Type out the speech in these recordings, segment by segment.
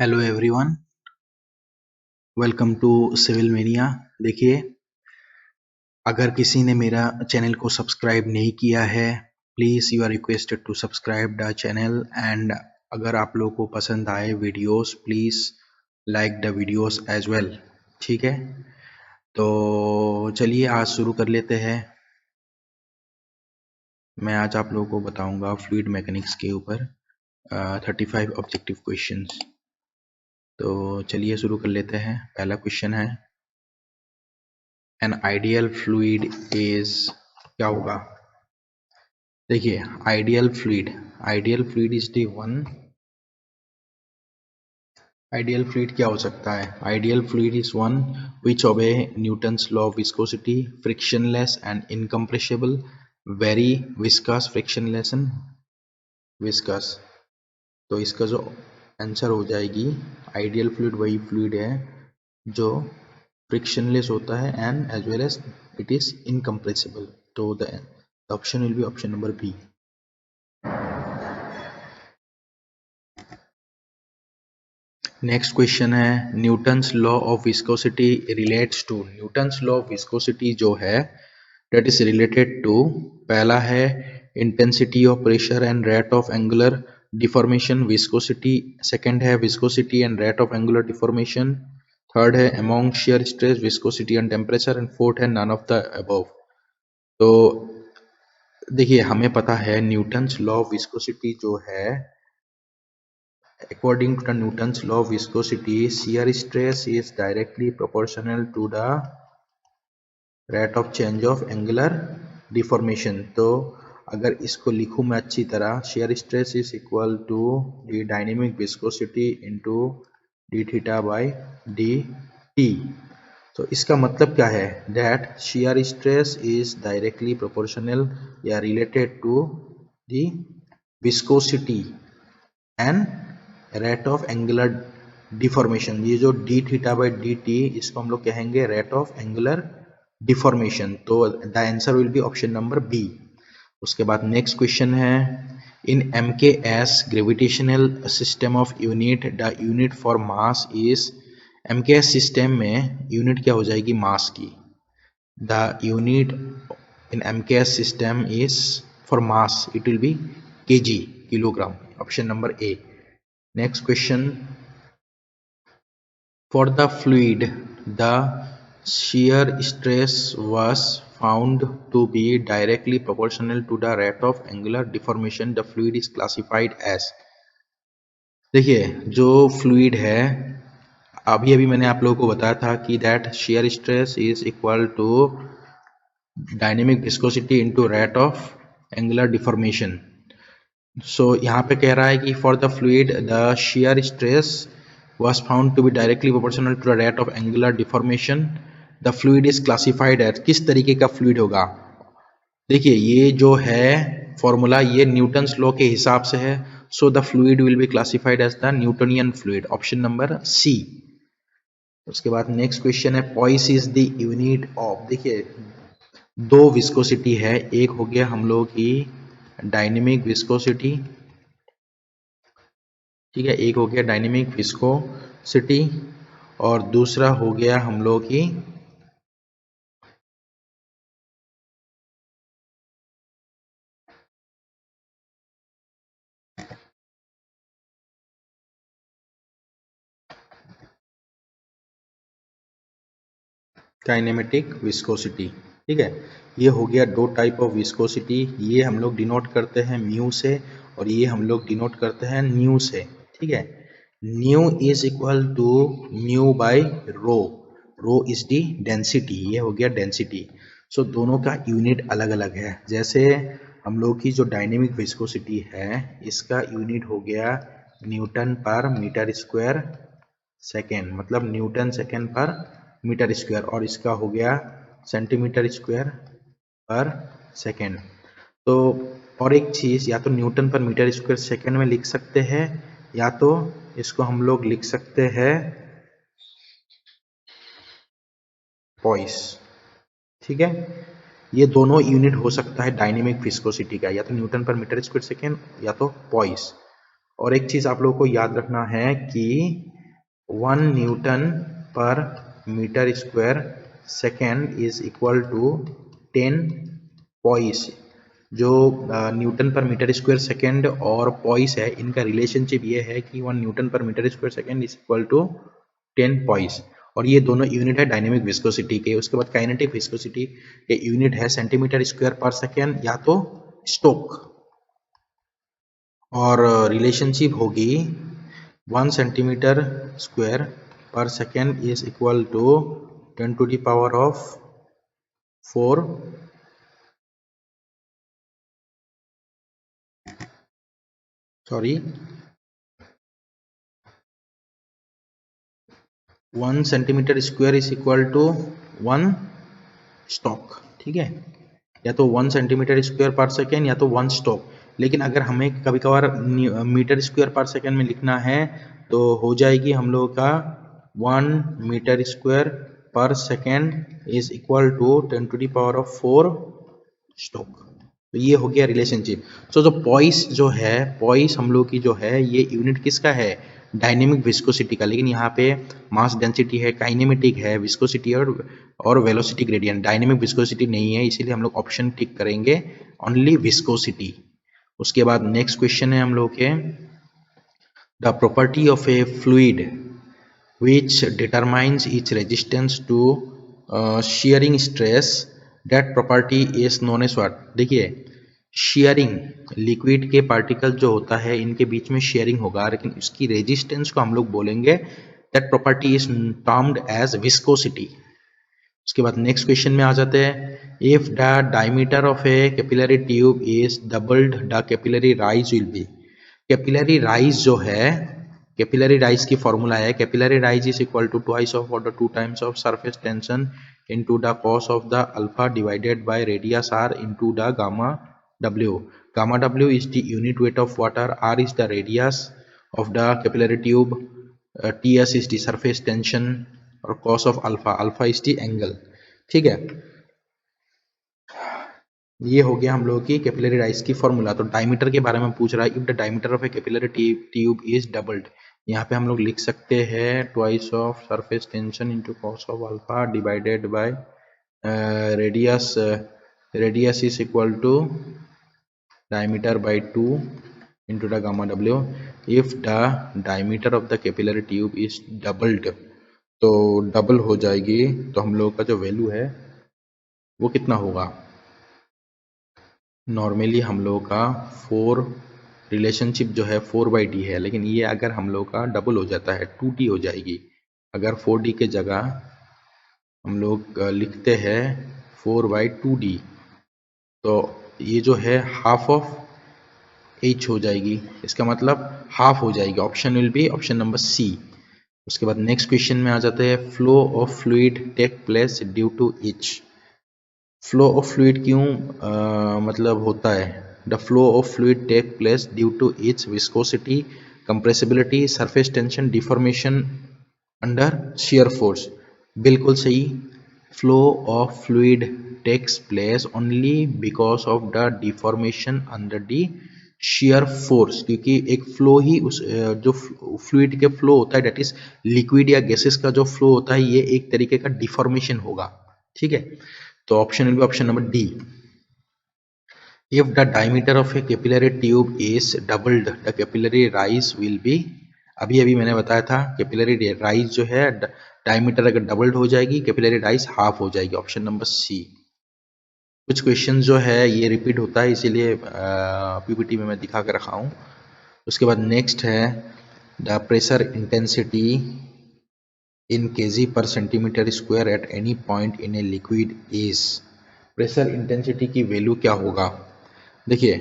Hello everyone, welcome to Civil Mania. देखिए, अगर किसी ने मेरा चैनल को सब्सक्राइब नहीं किया है, please you are requested to subscribe the channel. And अगर आप लोगों को पसंद आए videos, please like the videos as well. ठीक है, तो चलिए आज शुरू कर लेते हैं। मैं आज आप लोगों को बताऊंगा फ्लूइड मैकेनिक्स के ऊपर 35 ऑब्जेक्टिव क्वेश्चंस। तो चलिए शुरू कर लेते हैं। पहला क्वेश्चन है, एन आइडियल फ्लूइड इज, क्या होगा? देखिए, ideal fluid is the one. Ideal fluid क्या हो सकता है? Ideal fluid is one which obey Newton's law of viscosity, frictionless and incompressible, very viscous, frictionless and viscous. तो इसका जो आंसर हो जाएगी, आइडियल फ्लूइड वही फ्लूइड है जो फ्रिक्शनलेस होता है and as well as it is incompressible. तो the option will be option number B. Next question है, Newton's law of viscosity relates to. Newton's law of viscosity जो है दैट इज रिलेटेड टू, पहला है intensity of pressure and rate of angular deformation viscosity, second है viscosity and rate of angular deformation, third है among shear stress, viscosity and temperature, and fourth है none of the above. तो देखिए, हमें पता है न्यूटन्स लॉ ऑफ विस्कोसिटी जो है, according to the Newton's law of viscosity, shear stress is directly proportional to the rate of change of angular deformation। तो अगर इसको लिखूं मैं अच्छी तरह, shear stress is equal to the dynamic viscosity into d theta by dt। तो इसका मतलब क्या है? that shear stress is directly proportional या related to the viscosity and rate of angular deformation. ये जो d theta by d t, इसको हम लोग कहेंगे रेट ऑफ एंगुलर डिफॉर्मेशन। तो the answer will be option number B. उसके बाद नेक्स्ट क्वेश्चन है, in M K S gravitational system of unit the unit for mass is. M K S system में unit क्या हो जाएगी? Mass की। The unit in M K S system is for mass, it will be kg, kilogram. Option number A. Next question, for the fluid the shear stress was found to be directly proportional to the rate of angular deformation, the fluid is classified as। देखिए, जो fluid है, अभी अभी मैंने आप लोगों को बताया था कि that shear stress is equal to dynamic viscosity into rate of angular deformation। सो यहाँ पे कह रहा है कि for the fluid the shear stress was found to be directly proportional to the rate of angular deformation, the fluid is classified as। किस तरीके का fluid होगा? देखिए, ये जो है फॉर्मूला, ये न्यूटन्स लॉ के हिसाब से है। So the fluid will be classified as the Newtonian fluid, option number C. उसके बाद नेक्स्ट क्वेश्चन है, poise is the unit of. देखिए, दो विस्कोसिटी है, एक हो गया हम लोग की डायनेमिक विस्कोसिटी, ठीक है, एक हो गया डायनेमिक विस्कोसिटी और दूसरा हो गया हम लोग की काइनेमेटिक विस्कोसिटी। ठीक है, ये हो गया दो टाइप ऑफ विस्कोसिटी। ये हम लोग डिनोट करते हैं म्यू से और ये हम लोग डिनोट करते हैं न्यू से। ठीक है, nu is equal to mu by rho. Rho is the density, ये हो गया डेंसिटी। सो दोनों का यूनिट अलग अलग है। जैसे हम लोग की जो डायनेमिक विस्कोसिटी है, इसका यूनिट हो गया Newton per metre square second, मतलब न्यूटन सेकेंड पर मीटर स्क्वायर, और इसका हो गया सेंटीमीटर स्क्वायर पर सेकेंड। तो और एक चीज, या तो Newton per metre square second में लिख सकते हैं, या तो इसको हम लोग लिख सकते हैं पॉइस। ठीक है, ये दोनों यूनिट हो सकता है डायनेमिक विस्कोसिटी का, या तो Newton per metre square second या तो पॉइस। और एक चीज आप लोगों को याद रखना है कि 1 newton per metre square second is equal to 10 poise. जो newton per metre square second और पॉइस है, इनका रिलेशनशिप ये है कि 1 newton per metre square second is equal to 10 poise, और ये दोनों यूनिट है डायनेमिक विस्कोसिटी के। उसके बाद काइनेटिक विस्कोसिटी के यूनिट है सेंटीमीटर स्क्वायर पर सेकेंड या तो स्टोक, और रिलेशनशिप होगी 1 centimetre square per second is equal to 10 to the power of 4 sorry 1 centimetre square is equal to 1 stoke. ठीक है, या तो 1 सेंटीमीटर स्क्वायर पर सेकेंड या तो 1 स्टोक। लेकिन अगर हमें कभी कभार मीटर स्क्वायर पर सेकेंड में लिखना है तो हो जाएगी हम लोगों का 1 metre square per second is equal to 10 to the power of 4 stoke. तो ये हो गया रिलेशनशिप। सो जो पॉइस जो है, पॉइस हम लोग की जो है, ये यूनिट किसका है? डायनेमिक विस्कोसिटी का। लेकिन यहाँ पे मास डेंसिटी है, काइनेमेटिक है, विस्कोसिटी और वेलोसिटी ग्रेडियंट। डायनेमिक विस्कोसिटी नहीं है, इसीलिए हम लोग ऑप्शन टिक करेंगे ओनली विस्कोसिटी। उसके बाद नेक्स्ट क्वेश्चन है हम लोग के, the property of a fluid which determines its resistance to shearing stress, that property is known as what? देखिए, shearing लिक्विड के पार्टिकल जो होता है इनके बीच में शेयरिंग होगा, लेकिन उसकी रेजिस्टेंस को हम लोग बोलेंगे that property is termed as viscosity. उसके बाद नेक्स्ट क्वेश्चन में आ जाते हैं, if the diameter of a capillary tube is doubled the capillary rise will be. Capillary rise जो है, कैपिलरी राइज की फॉर्मूला है, capillary rise is equal to twice of और 2 times of surface tension into the cos of the alpha divided by radius r into the gamma w। Gamma w is the unit weight of water, r is the radius of the capillary tube, ts is the surface tension और cos of alpha, alpha is the angle। ठीक है, ये हो गया हम लोगों की capillary rise की फॉर्मूला। तो डायमीटर के बारे में पूछ रहा है, if the diameter of a capillary tube is doubled, यहाँ पे हम लोग लिख सकते हैं twice of surface tension into cos of alpha divided by radius, radius is equal to diameter by 2 into the gamma w। if the diameter of the capillary tube is doubled, तो double हो जाएगी, तो हम लोग का जो value है वो कितना होगा? नॉर्मली हम लोग का 4 रिलेशनशिप जो है 4/d है, लेकिन ये अगर हम लोग का डबल हो जाता है 2d हो जाएगी। अगर 4d के जगह हम लोग लिखते हैं 4/2d, तो ये जो है हाफ ऑफ h हो जाएगी, इसका मतलब हाफ हो जाएगी। Option will be option number C. उसके बाद नेक्स्ट क्वेश्चन में आ जाते हैं, flow of fluid take place due to H. Flow of fluid क्यों मतलब होता है? The flow of fluid take place due to its viscosity, compressibility, surface tension, deformation under shear force. बिल्कुल सही, flow of fluid takes place only because of the deformation under the shear force, क्योंकि एक flow ही उस जो fluid के flow होता है, date is liquid या गैसेस का जो फ्लो होता है, ये एक तरीके का डिफॉर्मेशन होगा। ठीक है, तो option will be option number D. If the diameter of a capillary tube is doubled the capillary rise will B, अभी अभी मैंने बताया था कैपिलरी राइज जो है डायमीटर अगर डबल्ड हो जाएगी, कैपिलरी राइज हाफ हो जाएगी। Option number C. कुछ क्वेश्चन जो है ये रिपीट होता है, इसीलिए पीपीटी में मैं दिखा कर रखा हूँ। उसके बाद नेक्स्ट है, the pressure intensity in kg per centimetre square at any point in a liquid is. Pressure intensity की वैल्यू क्या होगा? देखिए,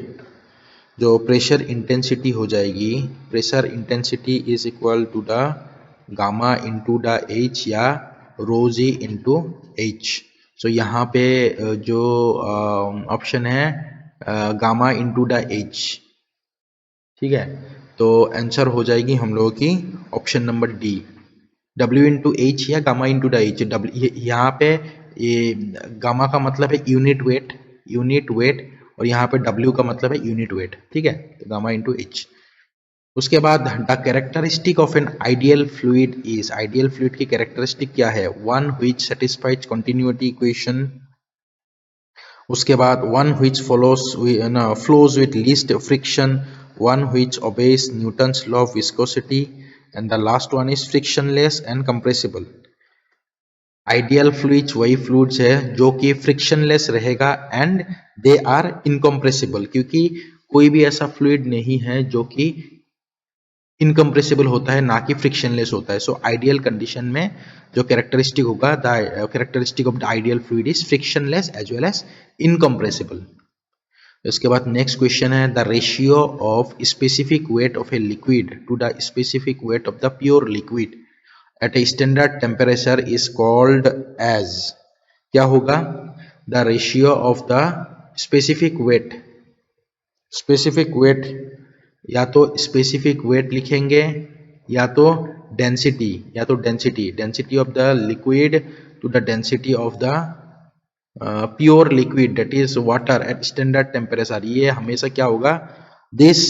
जो प्रेशर इंटेंसिटी हो जाएगी, pressure intensity is equal to the gamma into the H या rho जी into H. सो यहाँ पे जो ऑप्शन है गामा इंटू द एच। ठीक है, तो आंसर हो जाएगी हम लोगों की option number D, W into H या गामा इंटू द एच। यहाँ पे ये गामा का मतलब है यूनिट वेट, और यहाँ पे W का मतलब है यूनिट वेट। ठीक है, तो गामा इंटू एच। उसके बाद the characteristic of an ideal fluid is, ideal fluid की कैरेक्टरिस्टिक क्या है? One which satisfies continuity equation, उसके बाद one which flows with least friction, one which obeys Newton's law of viscosity, and the last one is frictionless and compressible. Ideal fluids वही fluids है जो कि frictionless रहेगा and they are incompressible, क्योंकि कोई भी ऐसा फ्लूइड नहीं है जो कि इनकम्प्रेसिबल होता है, ना कि फ्रिक्शनलेस होता है। सो आइडियल कंडीशन में जो कैरेक्टरिस्टिक होगा, the characteristic of the ideal fluid is frictionless as well as incompressible. इसके बाद नेक्स्ट क्वेश्चन है the ratio of specific weight of a liquid to the specific weight of the pure liquid at a standard temperature is called as, क्या होगा? The ratio of the specific weight, specific weight या तो specific weight लिखेंगे या तो density, density of the liquid to the density of the pure liquid that is water at standard temperature. ये हमेशा क्या होगा? This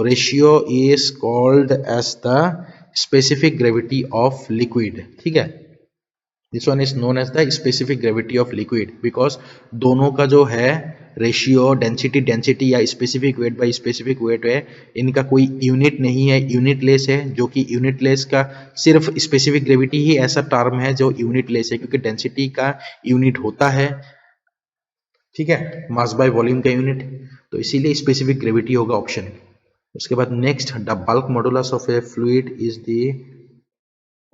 ratio is called as the specific gravity of liquid. ठीक है, this one is known as the specific gravity of liquid because दोनों का जो है रेशियो डेंसिटी या specific weight by specific weight है, इनका कोई यूनिट नहीं है, यूनिट लेस है, जो कि यूनिट लेस का सिर्फ स्पेसिफिक ग्रेविटी ही ऐसा टर्म है जो यूनिट लेस है, क्योंकि डेंसिटी का यूनिट होता है, ठीक है, मास बाय वॉल्यूम का यूनिट, तो इसीलिए स्पेसिफिक ग्रेविटी होगा ऑप्शन। उसके बाद next the bulk modulus of a fluid is the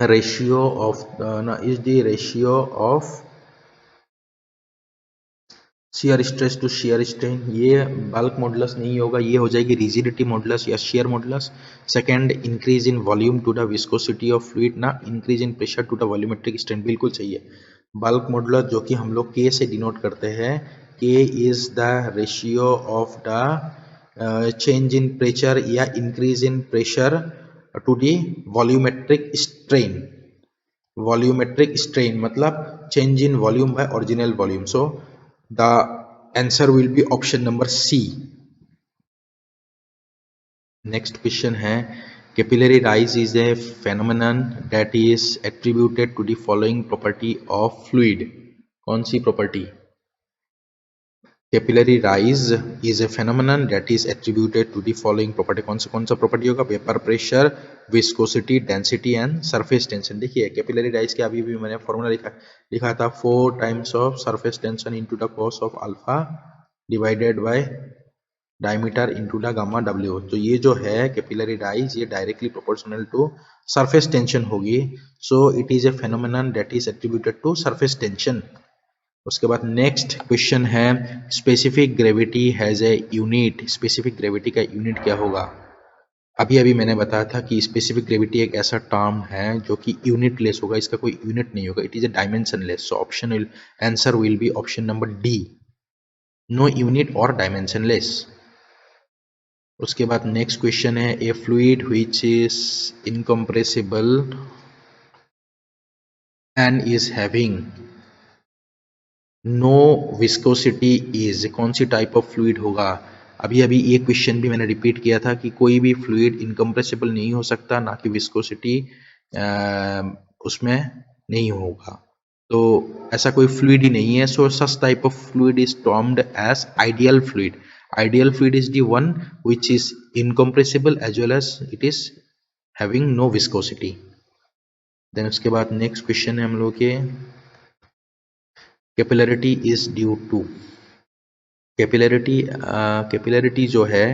ratio of is the ratio of shear stress to shear strain। ये बल्क मॉडुलस नहीं होगा, ये हो जाएगी रिजिडिटी मॉडुलस या shear modulus. Second increase in volume to the viscosity of fluid, ना increase in pressure to the volumetric strain, बिल्कुल सही है। बल्क मॉडुलस जो कि हम लोग K से डिनोट करते हैं, K is the ratio of the change in pressure या increase in pressure to the volumetric strain. Volumetric strain मतलब change in volume by original volume. So the answer will be option number C. Next question है capillary rise is a phenomenon that is attributed to the following property of fluid. कौन सी property? Capillary rise is a phenomenon that is attributed to the following property. कौन सा property होगा? Vapour pressure, viscosity, density and surface tension. देखिए capillary rise के अभी भी मैंने फॉर्मूला लिखा था 4 times of surface tension into the cos of alpha divided by diameter into the gamma W. तो ये जो है कैपिलरी राइज ये directly proportional to surface tension होगी। So it is a phenomenon that is attributed to surface tension. उसके बाद next question है specific gravity has a unit. Specific gravity का यूनिट क्या होगा? अभी मैंने बताया था कि स्पेसिफिक ग्रेविटी एक ऐसा टर्म है जो कि यूनिट लेस होगा, इसका कोई यूनिट नहीं होगा, it is a dimensionless. So option will answer will be option number D, no unit और डायमेंशन लेस। उसके बाद नेक्स्ट क्वेश्चन है a fluid which is incompressible and is having no viscosity is, कौन सी type of fluid होगा? अभी ये question भी मैंने रिपीट किया था कि कोई भी फ्लूइड इनकम्प्रेसिबल नहीं हो सकता, ना कि विस्कोसिटी उसमें नहीं होगा, तो ऐसा कोई फ्लूइड ही नहीं है। So such type of fluid is termed as ideal fluid. Ideal fluid is the one which is incompressible as well as it is having no viscosity. Then उसके बाद नेक्स्ट क्वेश्चन है हम लोग के capillarity is due to. Capillarity जो है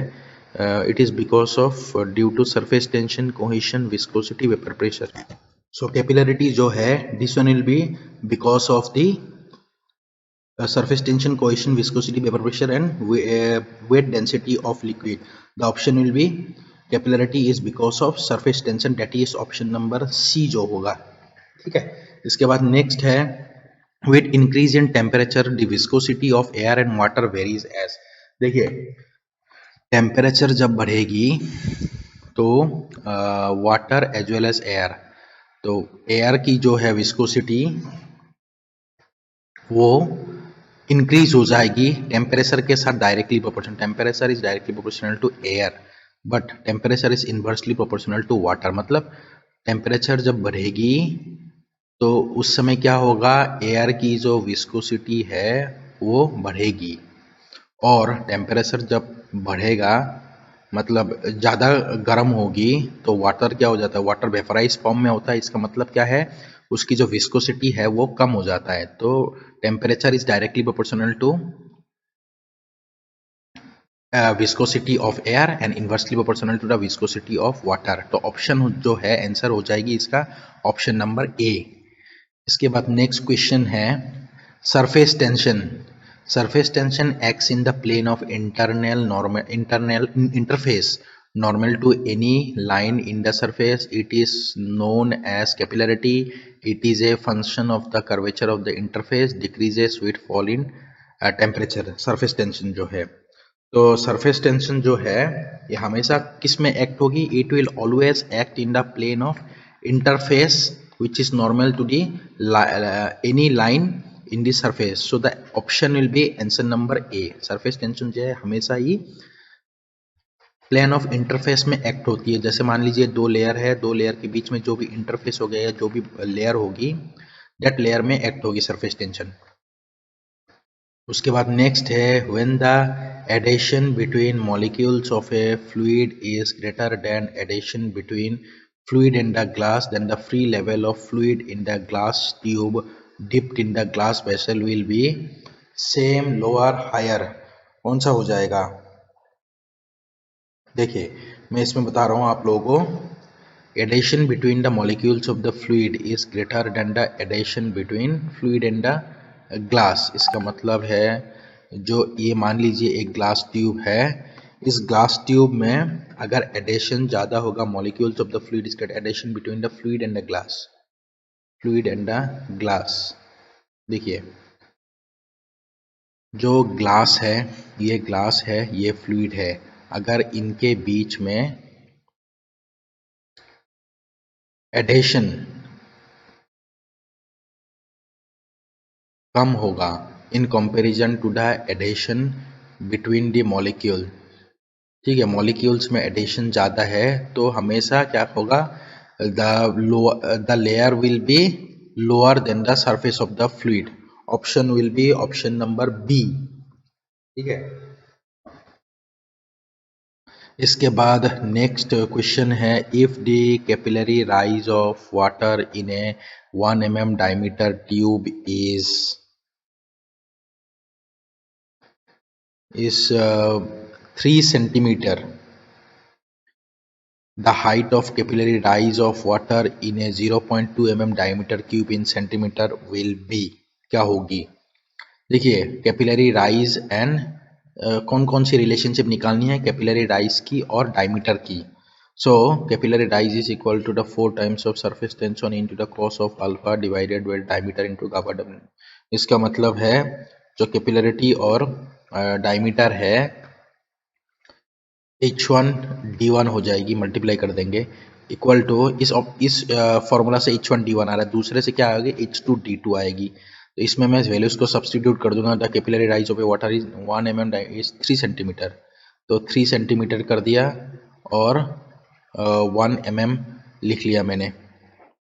it is because of due to surface tension, cohesion, viscosity, vapour pressure. So capillarity जो है this one will be because of the surface tension, cohesion, viscosity, vapor pressure and weight density of liquid. The option will be capillarity is because of surface tension, that is option number C जो होगा। ठीक है, इसके बाद next है with increase in temperature the viscosity of air and water varies as। देखिए temperature जब बढ़ेगी तो water as well as air, तो एयर की जो है विस्कोसिटी वो इंक्रीज हो जाएगी टेम्परेचर के साथ directly proportional. Temperature is directly proportional to air, but temperature is inversely proportional to water, मतलब टेम्परेचर जब बढ़ेगी तो उस समय क्या होगा, एयर की जो विस्कोसिटी है वो बढ़ेगी, और टेम्परेचर जब बढ़ेगा मतलब ज़्यादा गर्म होगी तो वाटर क्या हो जाता है, वाटर वेपराइज फॉर्म में होता है। इसका मतलब क्या है, उसकी जो विस्कोसिटी है वो कम हो जाता है। तो temperature is directly proportional to viscosity of air and inversely proportional to the viscosity of water. तो ऑप्शन जो है आंसर हो जाएगी इसका ऑप्शन नंबर ए। इसके बाद नेक्स्ट क्वेश्चन है surface tension. Surface tension acts in the plane of internal interface normal to any line in the surface. It is known as capillarity. It is a function of the curvature of the interface, decreases with fall in temperature. Surface tension जो है, तो surface tension जो है ये हमेशा किस में act होगी, it will always act in the plane of interface which is normal to the any line in the surface. So the option will be answer number A. Surface tension जो है हमेशा ही प्लेन ऑफ इंटरफेस में act होती है। जैसे मान लीजिए दो लेयर है, दो लेयर के बीच में जो भी इंटरफेस हो गया या जो भी लेयर होगी दैट लेयर में एक्ट होगी सरफेस टेंशन। उसके बाद नेक्स्ट है when the adhesion between molecules of a fluid is greater than adhesion between fluid in the glass, then the free level of fluid in the glass tube dipped in the glass vessel will be same, lower, higher। कौन सा हो जाएगा, देखिए मैं इसमें बता रहा हूँ आप लोगों को, adhesion between the molecules of the fluid is greater than the adhesion between fluid and the glass. इसका मतलब है जो ये मान लीजिए एक ग्लास ट्यूब है, इस ग्लास ट्यूब में अगर एडिशन ज़्यादा होगा molecules of the fluid is greater adhesion between the fluid and the glass, fluid and the glass. देखिए जो ग्लास है, ये ग्लास है, ये फ्लूइड है, अगर इनके बीच में एडिशन कम होगा in comparison to the adhesion between the molecule, ठीक है, मॉलिक्यूल्स में एडिशन ज़्यादा है तो हमेशा क्या होगा, the layer will be lower than the surface of the fluid. Option will be option number B, ठीक है। इसके बाद नेक्स्ट क्वेश्चन है if the capillary rise of water in a 1 mm diameter tube is 3 centimeter, the height of capillary rise of water in a 0.2 mm diameter tube in centimeter will be, क्या होगी। देखिए capillary rise and कौन कौन सी relationship निकालनी है, capillary rise की और diameter की। So capillary rise is equal to the 4 times of surface tension into the cos of alpha divided by diameter into gamma W. इसका मतलब है जो कैपिलरिटी और डायमीटर है H1 D1 हो जाएगी, मल्टीप्लाई कर देंगे इक्वल टू इस फॉर्मूला से H1 D1 आ रहा है, दूसरे से क्या आएगी H2 D2 आएगी। तो इसमें मैं वैल्यूज को सब्स्टिट्यूट कर दूंगा। The capillary rise of A water is 1 mm is 3 centimetre, तो 3 सेंटीमीटर कर दिया और 1 mm लिख लिया मैंने,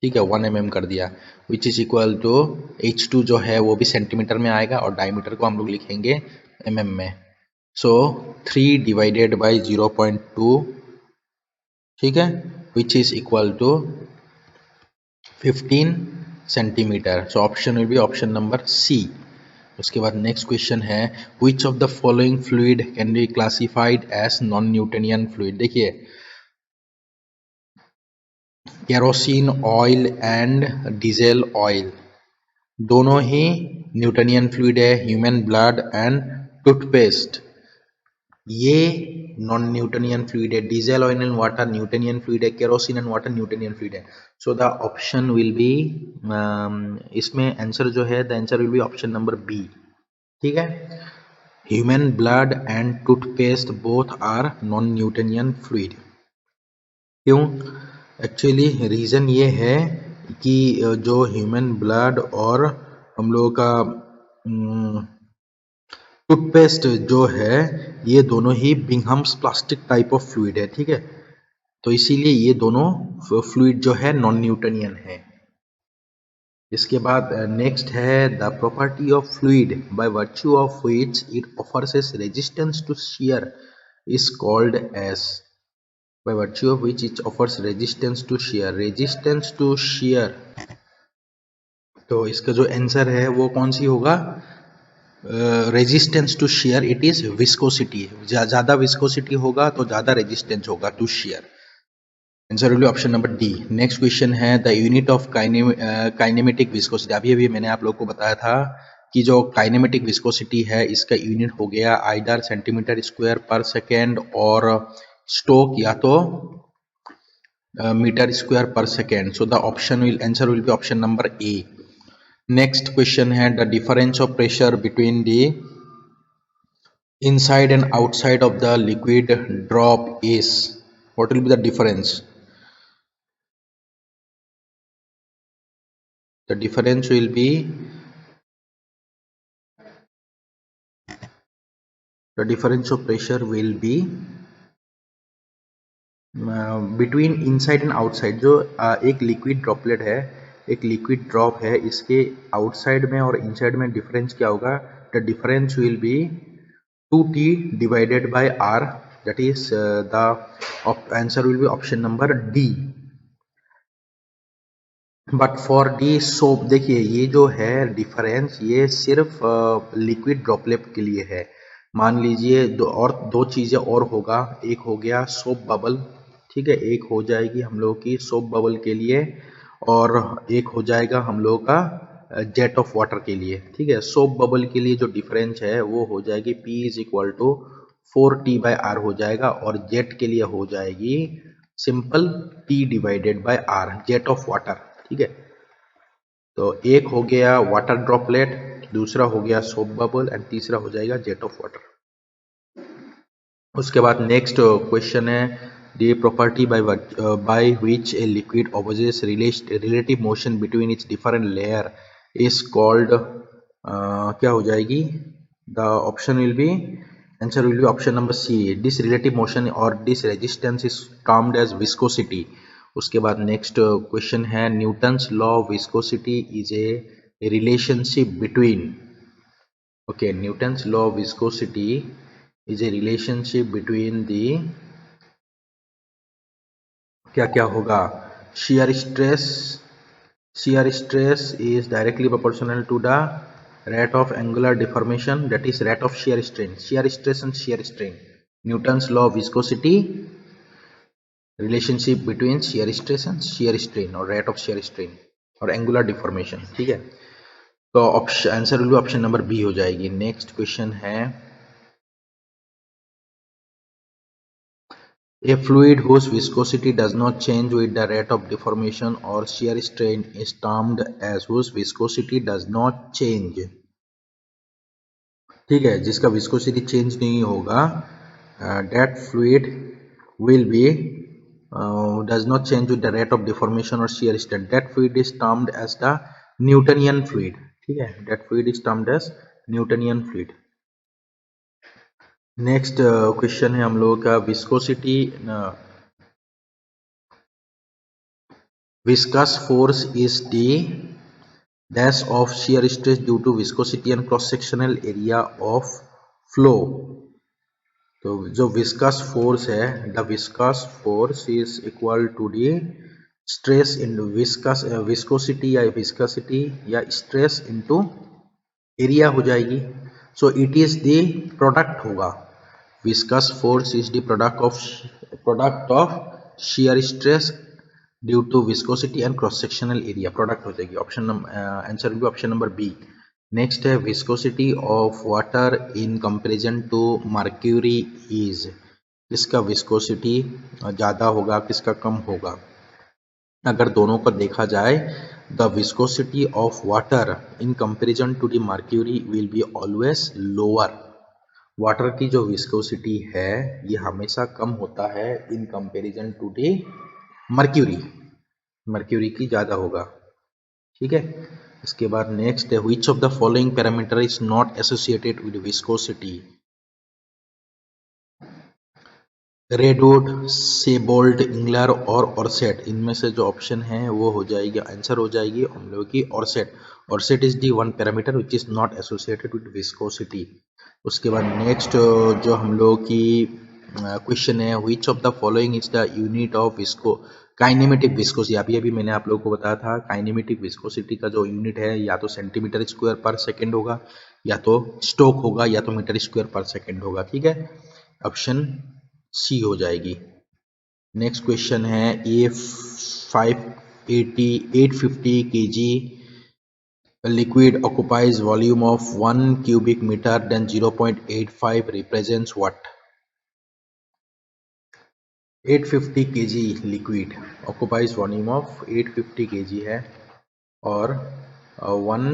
ठीक है, 1 mm कर दिया विच इज इक्वल टू H2 जो है वो भी सेंटीमीटर में आएगा और डायमीटर को हम लोग लिखेंगे mm में। सो 3 डिवाइडेड बाई 0.2, ठीक है, which is equal to 15 centimetre. So option will be option number C. उसके बाद नेक्स्ट क्वेश्चन है which of the following fluid can be classified as non Newtonian fluid. देखिए kerosene oil and diesel oil दोनों ही Newtonian fluid है। Human blood and toothpaste ये non Newtonian fluid है। Diesel oil and water Newtonian fluid है। Kerosene and water Newtonian fluid है। So the option will be, इसमें answer जो है the answer will be option number B, ठीक है। Human blood and toothpaste both are non Newtonian fluid. क्यों, actually reason ये है कि जो ह्यूमन ब्लड और हम लोगों का टूथपेस्ट जो है ये दोनों ही बिंघम्स प्लास्टिक टाइप ऑफ फ्लूइड है, ठीक है। तो इसीलिए ये दोनों फ्लूइड जो है नॉन न्यूटनियन है। इसके बाद नेक्स्ट है the property of fluid by virtue of which it offers as resistance to shear is called as, by virtue of which it offers resistance to shear, resistance to shear। तो इसका जो answer है वो कौन सी होगा, resistance to shear it is viscosity, ज्यादा viscosity होगा तो ज्यादा रेजिस्टेंस होगा to shear. Answer will be option number D. Next question है the unit of kinematic viscosity. अभी अभी मैंने आप लोग को बताया था कि जो काइनेमेटिक विस्कोसिटी है इसका यूनिट हो गया either centimetre square per second और स्टोक या तो metre square per second. So the option will answer will be option number A. Next question है the difference of pressure between the inside and outside of the liquid drop is, what will be the difference? The difference will be, the difference of pressure will be between inside and outside. जो एक liquid droplet है, एक liquid drop है, इसके outside में और inside में difference क्या होगा? The difference will be 2t divided by r, that is the answer will be option number D। But for the soap, देखिए ये जो है डिफरेंस ये सिर्फ लिक्विड ड्रॉपलेट के लिए है। मान लीजिए दो चीज़ें और होगा, एक हो गया सोप बबल, ठीक है, एक हो जाएगी हम लोग की सोप बबल के लिए और एक हो जाएगा हम लोग का जेट ऑफ वाटर के लिए, ठीक है। सोप बबल के लिए जो डिफरेंस है वो हो जाएगी P is equal to 4t/r हो जाएगा और जेट के लिए हो जाएगी simple T divided by R, jet of water, ठीक है। तो एक हो गया वाटर ड्रॉपलेट, दूसरा हो गया सोप बबल एंड तीसरा हो जाएगा जेट ऑफ वाटर। उसके बाद नेक्स्ट क्वेश्चन है the property by which a liquid opposes relative motion between its different layer is called, क्या हो जाएगी? The option will be, answer will be option number C, this relative motion और this resistance is termed as viscosity. उसके बाद next question है Newton's law of viscosity is a relationship between, okay, Newton's law of viscosity is a relationship between the, क्या क्या होगा? shear stress is directly proportional to the rate of angular deformation, that is rate of shear strain, shear stress and shear strain, Newton's law of viscosity, relationship between shear stress and shear strain or rate of shear strain और angular deformation, ठीक है। तो answer will be option number B हो जाएगी। Next question है a fluid whose viscosity does not change with the rate of deformation or shear strain is termed as whose viscosity does not change, ठीक है, जिसका viscosity change नहीं होगा, that fluid will be does not change with the rate of deformation or shear strain, that fluid is termed as the Newtonian fluid, ठीक है, that fluid is termed as Newtonian fluid। Next question है हम लोगों का viscosity, viscous force is the dash of shear stress due to viscosity and cross sectional area of flow। तो जो viscous force है, the viscous force is equal to the stress in viscosity या viscosity या stress into area हो जाएगी। so it is the product होगा, viscous force is the product of shear stress due to viscosity and cross sectional area, product हो जाएगी। Option answer भी option number B. Next है viscosity of water in comparison to mercury is, किसका viscosity ज़्यादा होगा, किसका कम होगा? अगर दोनों को देखा जाए, the viscosity of water in comparison to the mercury will be always lower. Water की जो विस्कोसिटी है ये हमेशा कम होता है in comparison to the mercury, mercury की ज़्यादा होगा, ठीक है। इसके बाद नेक्स्ट है which of the following parameter is not associated with viscosity? Redwood, Saybolt, Engler और ऑर्सेट, इनमें से जो ऑप्शन है वो हो जाएगी, आंसर हो जाएगी हम लोग की Orsat. Orsat is the one parameter which is not associated with viscosity. उसके बाद नेक्स्ट जो हम लोग की क्वेश्चन है which of the following is the unit of visco kinematic viscosity. अभी अभी मैंने आप लोगों को बताया था काइनेमेटिक विस्कोसिटी का जो यूनिट है या तो सेंटीमीटर स्क्वायर पर सेकेंड होगा, या तो स्टोक होगा, या तो मीटर स्क्वायर पर सेकेंड होगा। ठीक है, ऑप्शन सी हो जाएगी। नेक्स्ट क्वेश्चन है ए 850 kg liquid occupies volume of 1 cubic meter, then 0.85 represents what? 850 kg liquid occupies volume of 850 kg है और 1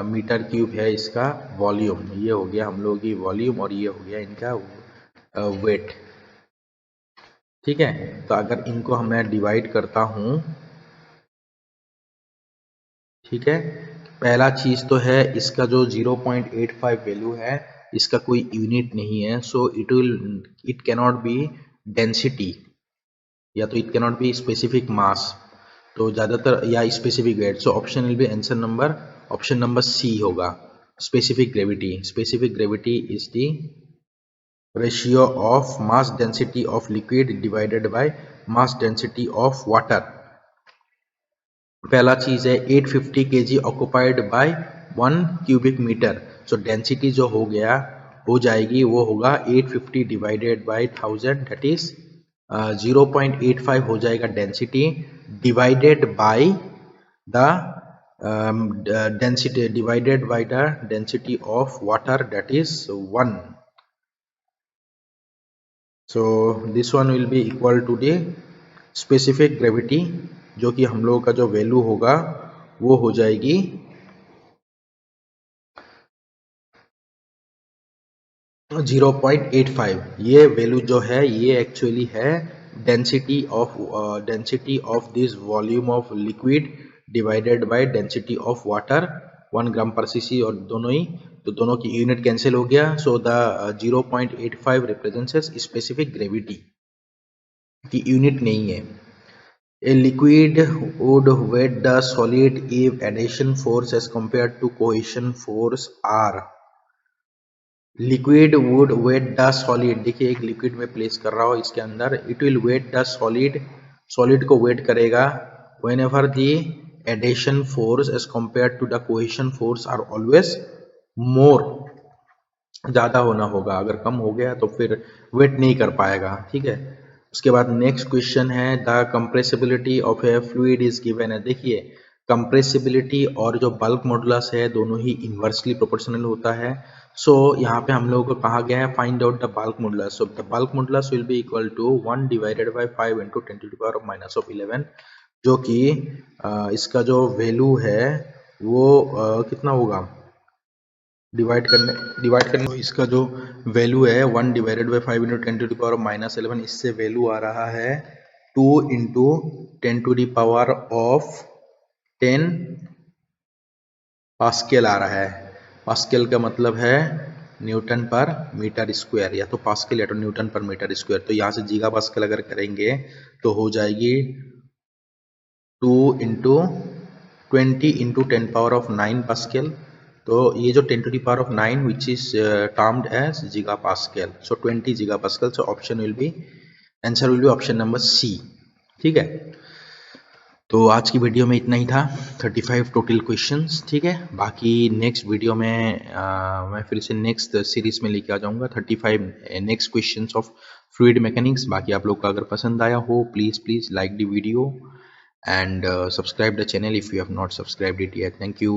मीटर क्यूब है इसका वॉल्यूम। ये हो गया हम लोगों की वॉल्यूम और ये हो गया इनका वेट। ठीक है, तो अगर इनको मैं डिवाइड करता हूं, ठीक है, पहला चीज तो है इसका जो 0.85 वैल्यू है इसका कोई यूनिट नहीं है, so it cannot be density, या तो it cannot be specific mass, तो ज्यादातर या specific weight. So option will be answer number, option number C होगा, specific gravity. Specific gravity is the ratio of mass density of liquid divided by mass density of water. पहला चीज है 850 kg occupied by 1 cubic metre, so density जो हो जाएगी वो होगा 850 divided by 1000, that is 0.85 हो जाएगा density, divided by the density, divided by the density of water, that is 1। So this one will be equal to the specific gravity, जो कि हम लोगों का जो वैल्यू होगा वो हो जाएगी 0.85। ये वैल्यू जो है ये एक्चुअली है density of this volume of liquid divided by density of water 1 ग्राम पर सीसी, और दोनों ही, तो दोनों की यूनिट कैंसिल हो गया, so the 0.85 represents specific gravity की यूनिट नहीं है। A liquid would weight the solid if adhesion force as compared to cohesion force are. Liquid would weight the solid, देखिए एक लिक्विड में प्लेस कर रहा हूँ इसके अंदर, it will weight the solid, solid को वेट करेगा whenever the adhesion force as compared to the cohesion force are always more, ज्यादा होना होगा, अगर कम हो गया तो फिर वेट नहीं कर पाएगा। ठीक है, उसके बाद नेक्स्ट क्वेश्चन है the compressibility of a fluid is given है। देखिए कंप्रेसिबिलिटी और जो बल्क मॉडुलस है दोनों ही इन्वर्सली प्रोपोर्शनल होता है। सो यहाँ पे हम लोगों को कहा गया है find out the bulk modulus. So the bulk modulus will be equal to 1 divided by 5 into 10 to the power of -11, जो कि इसका जो वैल्यू है वो कितना होगा, डिवाइड करने इसका जो वैल्यू है 1 divided by 5 into 10 to the power -11, इससे वैल्यू आ रहा है 2 into 10 to the power of 10 pascal आ रहा है। पास्कल का मतलब है न्यूटन पर मीटर स्क्वायर, या तो पास्कल या तो न्यूटन पर मीटर स्क्वायर। तो यहाँ से गीगा पास्कल अगर करेंगे तो हो जाएगी 2 into 20 into 10 power of 9 pascal. तो ये जो 10 to the power of 9 which is termed as giga pascal, so 20 giga pascal. So option will be, answer will be option number C. ठीक है, तो आज की वीडियो में इतना ही था, 35 टोटल क्वेश्चंस। ठीक है, बाकी नेक्स्ट वीडियो में मैं फिर से नेक्स्ट सीरीज में लेके आ जाऊंगा 35 next questions of fluid mechanics. बाकी आप लोग का अगर पसंद आया हो please like the video and subscribe the channel if you have not subscribed it yet. Thank you.